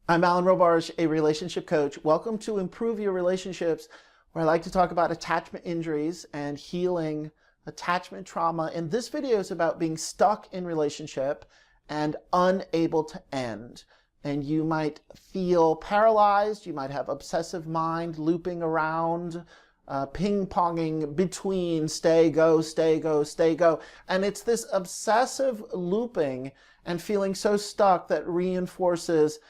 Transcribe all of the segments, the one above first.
I'm Alan Robarge, a relationship coach. Welcome to Improve Your Relationships, where I like to talk about attachment injuries and healing attachment trauma. And this video is about being stuck in relationship and unable to end. And you might feel paralyzed. You might have obsessive mind looping around, ping-ponging between stay, go, stay, go, stay, go. And it's this obsessive looping and feeling so stuck that reinforces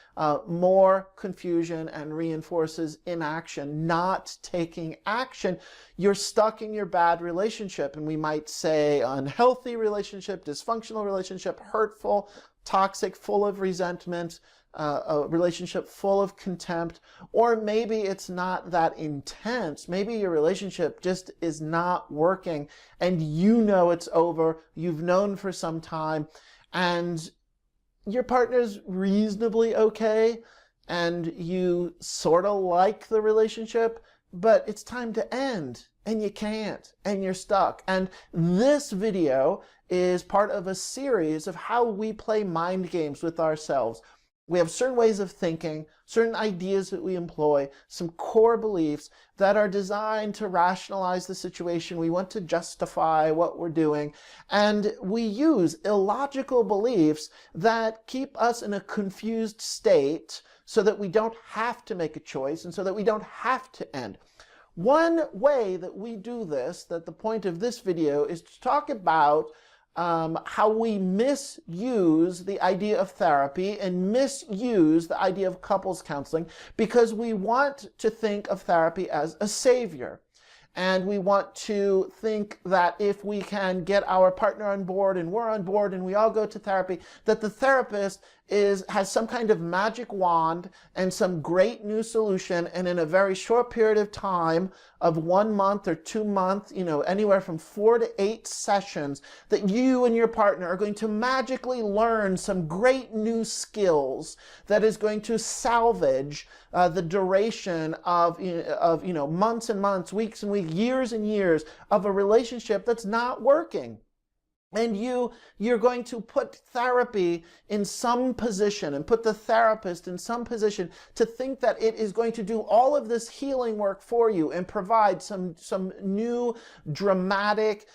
more confusion and reinforces inaction, not taking action. You're stuck in your bad relationship, and we might say unhealthy relationship, dysfunctional relationship, hurtful, toxic, full of resentment, a relationship full of contempt, or maybe it's not that intense. Maybe your relationship just is not working and you know it's over. You've known for some time and your partner's reasonably okay and you sort of like the relationship, but it's time to end and you can't and you're stuck. And this video is part of a series of how we play mind games with ourselves. We have certain ways of thinking, certain ideas that we employ, some core beliefs that are designed to rationalize the situation. We want to justify what we're doing. And we use illogical beliefs that keep us in a confused state so that we don't have to make a choice and so that we don't have to end. One way that we do this, that the point of this video is to talk about how we misuse the idea of therapy and misuse the idea of couples counseling because we want to think of therapy as a savior. And we want to think that if we can get our partner on board and we're on board and we all go to therapy, that the therapist has some kind of magic wand and some great new solution, and in a very short period of time of 1 month or 2 months, anywhere from 4 to 8 sessions, that you and your partner are going to magically learn some great new skills that is going to salvage the duration of months and months, weeks and weeks, years and years of a relationship that's not working. And you're going to put therapy in some position and put the therapist in some position to think that it is going to do all of this healing work for you and provide some new dramatic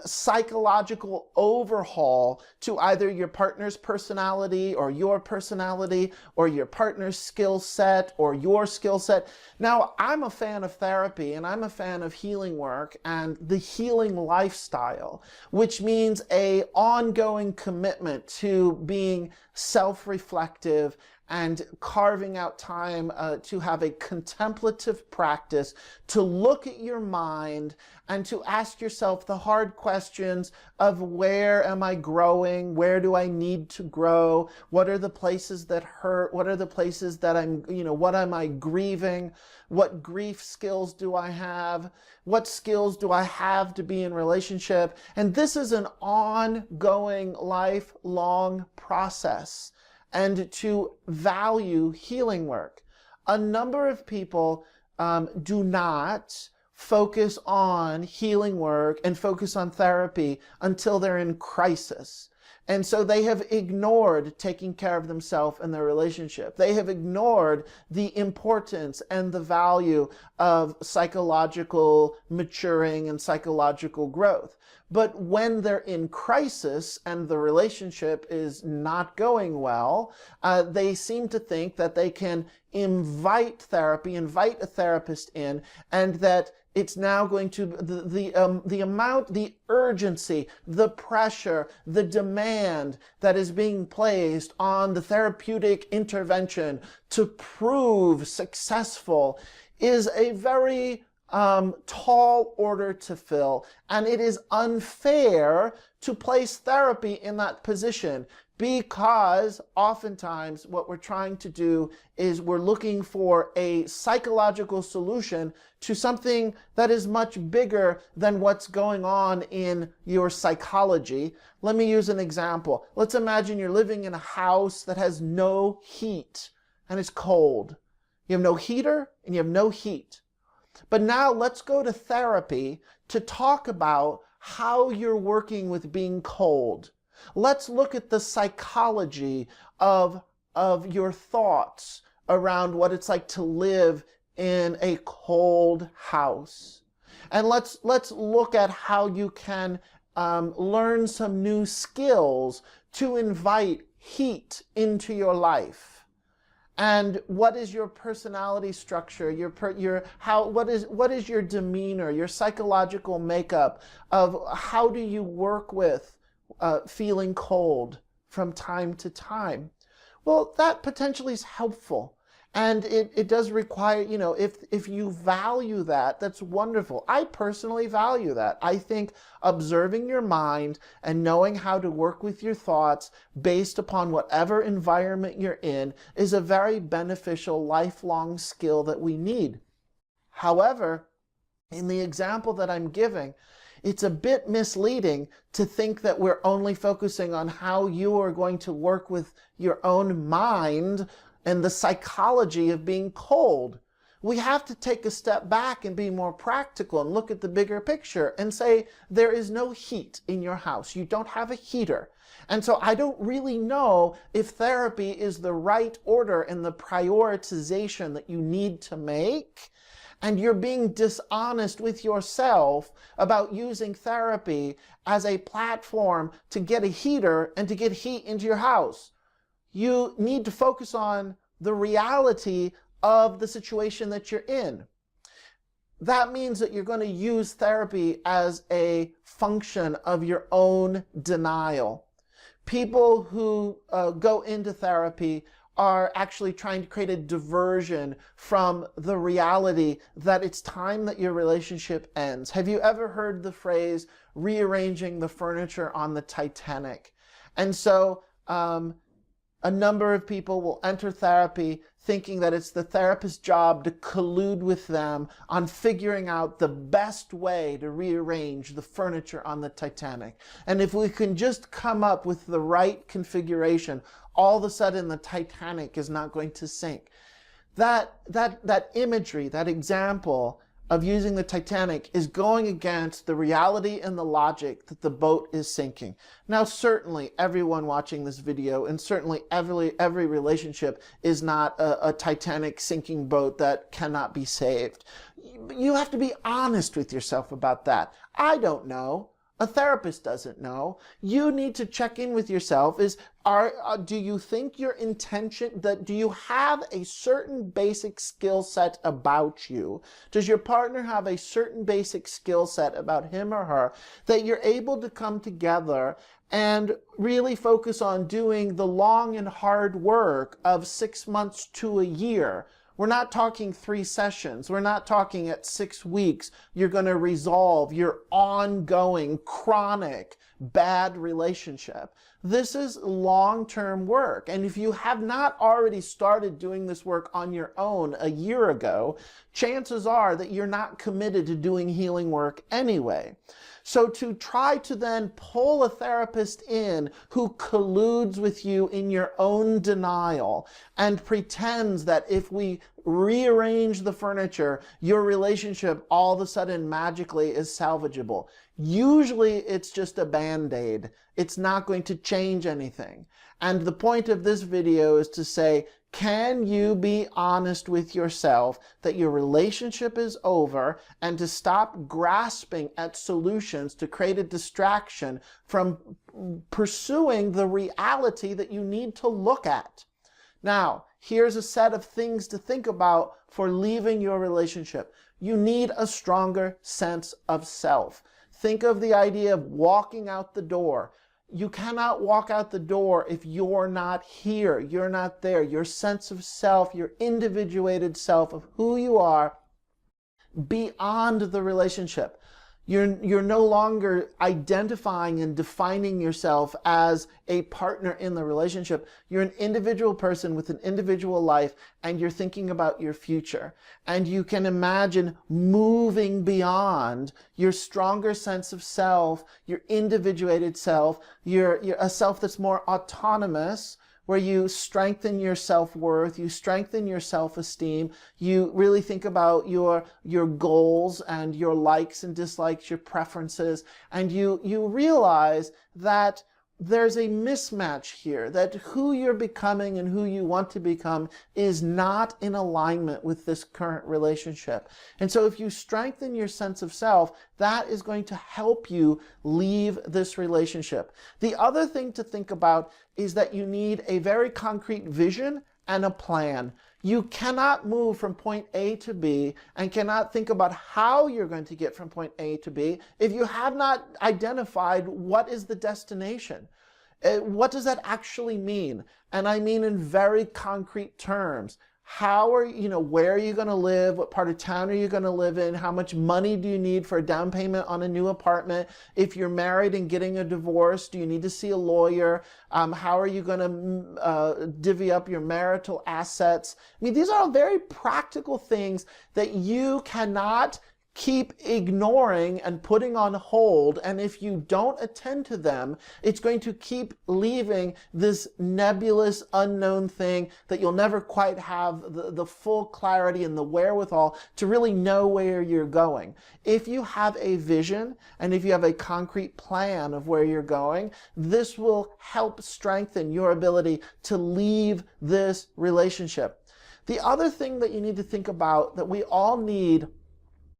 psychological overhaul to either your partner's personality or your personality or your partner's skill set or your skill set. Now, I'm a fan of therapy and I'm a fan of healing work and the healing lifestyle, which means an ongoing commitment to being self-reflective and carving out time to have a contemplative practice, to look at your mind and to ask yourself the hard questions of where am I growing? Where do I need to grow? What are the places that hurt? What are the places that what am I grieving? What grief skills do I have? What skills do I have to be in relationship? And this is an ongoing, lifelong process. And to value healing work. A number of people do not focus on healing work and focus on therapy until they're in crisis. And so they have ignored taking care of themselves and their relationship. They have ignored the importance and the value of psychological maturing and psychological growth. But when they're in crisis and the relationship is not going well, they seem to think that they can invite therapy, invite a therapist in, and that it's now going to, the amount, the urgency, the pressure, the demand that is being placed on the therapeutic intervention to prove successful is a very tall order to fill, and it is unfair to place therapy in that position because oftentimes what we're trying to do is we're looking for a psychological solution to something that is much bigger than what's going on in your psychology. Let me use an example. Let's imagine you're living in a house that has no heat and it's cold. You have no heater and you have no heat. But now let's go to therapy to talk about how you're working with being cold. Let's look at the psychology of of your thoughts around what it's like to live in a cold house. And let's look at how you can learn some new skills to invite heat into your life. And what is your personality structure? What is your demeanor? Your psychological makeup of how do you work with feeling cold from time to time? Well, that potentially is helpful. And it does require, if you value that, that's wonderful. I personally value that. I think observing your mind and knowing how to work with your thoughts based upon whatever environment you're in is a very beneficial lifelong skill that we need. However, in the example that I'm giving, it's a bit misleading to think that we're only focusing on how you are going to work with your own mind and the psychology of being cold. We have to take a step back and be more practical and look at the bigger picture and say, there is no heat in your house. You don't have a heater. And so I don't really know if therapy is the right order and the prioritization that you need to make. And you're being dishonest with yourself about using therapy as a platform to get a heater and to get heat into your house. You need to focus on the reality of the situation that you're in. That means that you're going to use therapy as a function of your own denial. People who go into therapy are actually trying to create a diversion from the reality that it's time that your relationship ends. Have you ever heard the phrase, rearranging the furniture on the Titanic? And so, a number of people will enter therapy thinking that it's the therapist's job to collude with them on figuring out the best way to rearrange the furniture on the Titanic. And if we can just come up with the right configuration, all of a sudden the Titanic is not going to sink. That imagery, that example of using the Titanic is going against the reality and the logic that the boat is sinking. Now, certainly everyone watching this video and certainly every relationship is not a Titanic sinking boat that cannot be saved. You have to be honest with yourself about that. I don't know. A therapist doesn't know. You need to check in with yourself. Do you think your intention, do you have a certain basic skill set about you? Does your partner have a certain basic skill set about him or her that you're able to come together and really focus on doing the long and hard work of 6 months to a year? We're not talking 3 sessions. We're not talking at 6 weeks. You're going to resolve your ongoing, chronic, bad relationship. This is long-term work. And if you have not already started doing this work on your own a year ago, chances are that you're not committed to doing healing work anyway. So to try to then pull a therapist in who colludes with you in your own denial and pretends that if we rearrange the furniture, your relationship all of a sudden magically is salvageable. Usually it's just a band-aid. It's not going to change anything. And the point of this video is to say, can you be honest with yourself that your relationship is over and to stop grasping at solutions to create a distraction from pursuing the reality that you need to look at? Now, here's a set of things to think about for leaving your relationship. You need a stronger sense of self. Think of the idea of walking out the door. You cannot walk out the door if you're not here, you're not there. Your sense of self, your individuated self of who you are beyond the relationship. You're no longer identifying and defining yourself as a partner in the relationship. You're an individual person with an individual life, and you're thinking about your future. And you can imagine moving beyond your stronger sense of self, your individuated self, a self that's more autonomous, where you strengthen your self-worth, you strengthen your self-esteem, you really think about your goals and your likes and dislikes, your preferences, and you realize that there's a mismatch here, that who you're becoming and who you want to become is not in alignment with this current relationship. And so if you strengthen your sense of self, that is going to help you leave this relationship. The other thing to think about is that you need a very concrete vision and a plan. You cannot move from point A to B and cannot think about how you're going to get from point A to B if you have not identified what is the destination. What does that actually mean? And I mean in very concrete terms. How are you, where are you going to live? What part of town are you going to live in? How much money do you need for a down payment on a new apartment? If you're married and getting a divorce, do you need to see a lawyer? How are you going to divvy up your marital assets? I mean, these are all very practical things that you cannot keep ignoring and putting on hold, and if you don't attend to them, it's going to keep leaving this nebulous, unknown thing that you'll never quite have the full clarity and the wherewithal to really know where you're going. If you have a vision and if you have a concrete plan of where you're going, this will help strengthen your ability to leave this relationship. The other thing that you need to think about, that we all need,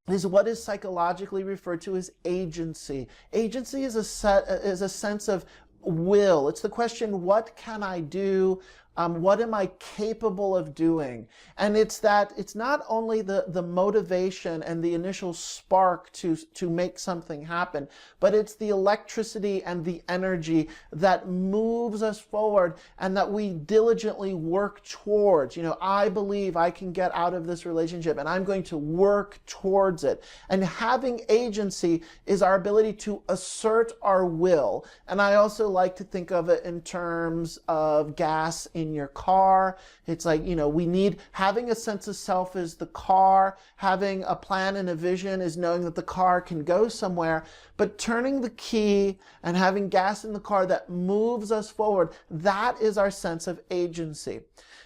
is what is psychologically referred to as agency. Agency is a sense of will. It's the question, what can I do? What am I capable of doing? And it's not only the motivation and the initial spark to make something happen, but it's the electricity and the energy that moves us forward and that we diligently work towards. I believe I can get out of this relationship and I'm going to work towards it. And having agency is our ability to assert our will. And I also like to think of it in terms of gas in your car. It's like, we need, having a sense of self is the car, having a plan and a vision is knowing that the car can go somewhere, but turning the key and having gas in the car that moves us forward, that is our sense of agency.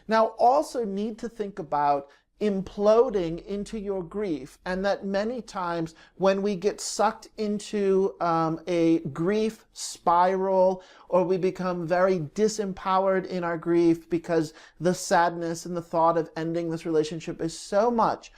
Now, also need to think about imploding into your grief, and that many times when we get sucked into a grief spiral, or we become very disempowered in our grief because the sadness and the thought of ending this relationship is so much,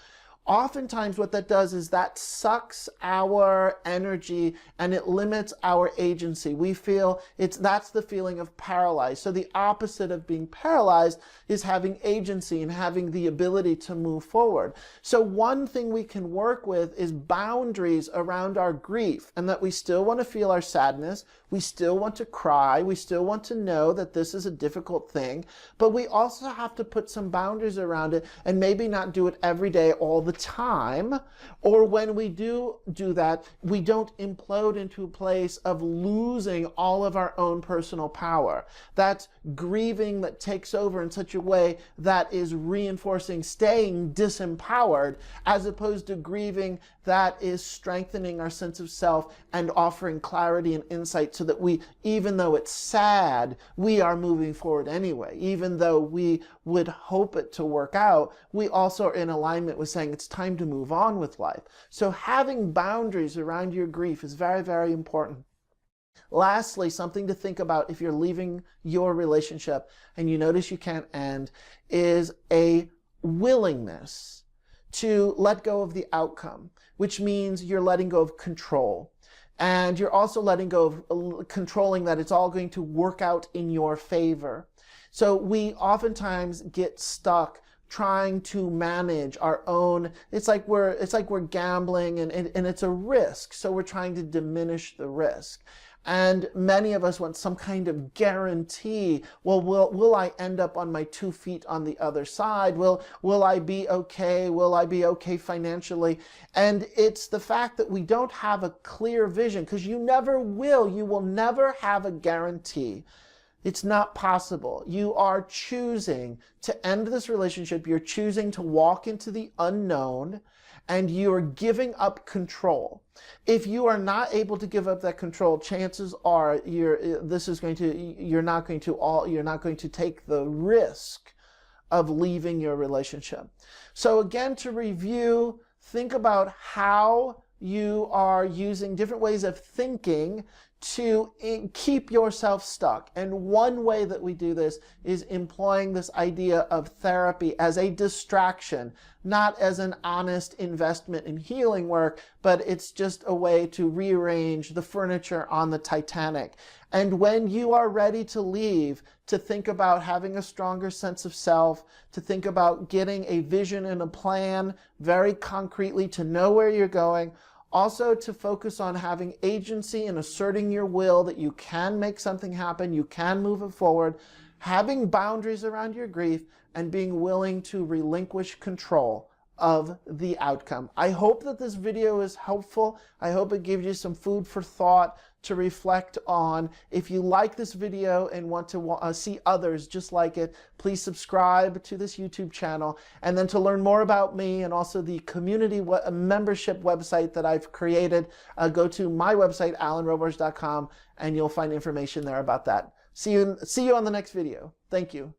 oftentimes what that does is that sucks our energy and it limits our agency. We feel that's the feeling of paralyzed. So the opposite of being paralyzed is having agency and having the ability to move forward. So one thing we can work with is boundaries around our grief, and that we still want to feel our sadness, we still want to cry, we still want to know that this is a difficult thing, but we also have to put some boundaries around it and maybe not do it every day all the time, or when we do that, we don't implode into a place of losing all of our own personal power. That's grieving that takes over in such a way that is reinforcing staying disempowered, as opposed to grieving that is strengthening our sense of self and offering clarity and insight, so that we, even though it's sad, we are moving forward anyway. Even though we would hope it to work out, we also are in alignment with saying it's time to move on with life. So having boundaries around your grief is very, very important. Lastly, something to think about if you're leaving your relationship and you notice you can't end, is a willingness to let go of the outcome, which means you're letting go of control. And you're also letting go of controlling that it's all going to work out in your favor. So we oftentimes get stuck trying to manage our own, it's like we're gambling and it's a risk. So we're trying to diminish the risk. And many of us want some kind of guarantee. Well, will I end up on my 2 feet on the other side? Will I be okay? Will I be okay financially? And it's the fact that we don't have a clear vision, because you never will. You will never have a guarantee. It's not possible. You are choosing to end this relationship. You're choosing to walk into the unknown, and you're giving up control. If you are not able to give up that control, chances are you're not going to take the risk of leaving your relationship. So again, to review, think about how you are using different ways of thinking to keep yourself stuck. And one way that we do this is employing this idea of therapy as a distraction, not as an honest investment in healing work, but it's just a way to rearrange the furniture on the Titanic. And when you are ready to leave, to think about having a stronger sense of self, to think about getting a vision and a plan very concretely, to know where you're going, also to focus on having agency and asserting your will that you can make something happen, you can move it forward, having boundaries around your grief, and being willing to relinquish control of the outcome. I hope that this video is helpful. I hope it gives you some food for thought to reflect on. If you like this video and want to see others just like it, please subscribe to this YouTube channel. And then to learn more about me and also the community membership website that I've created, go to my website, alanrobarge.com, and you'll find information there about that. See you on the next video. Thank you.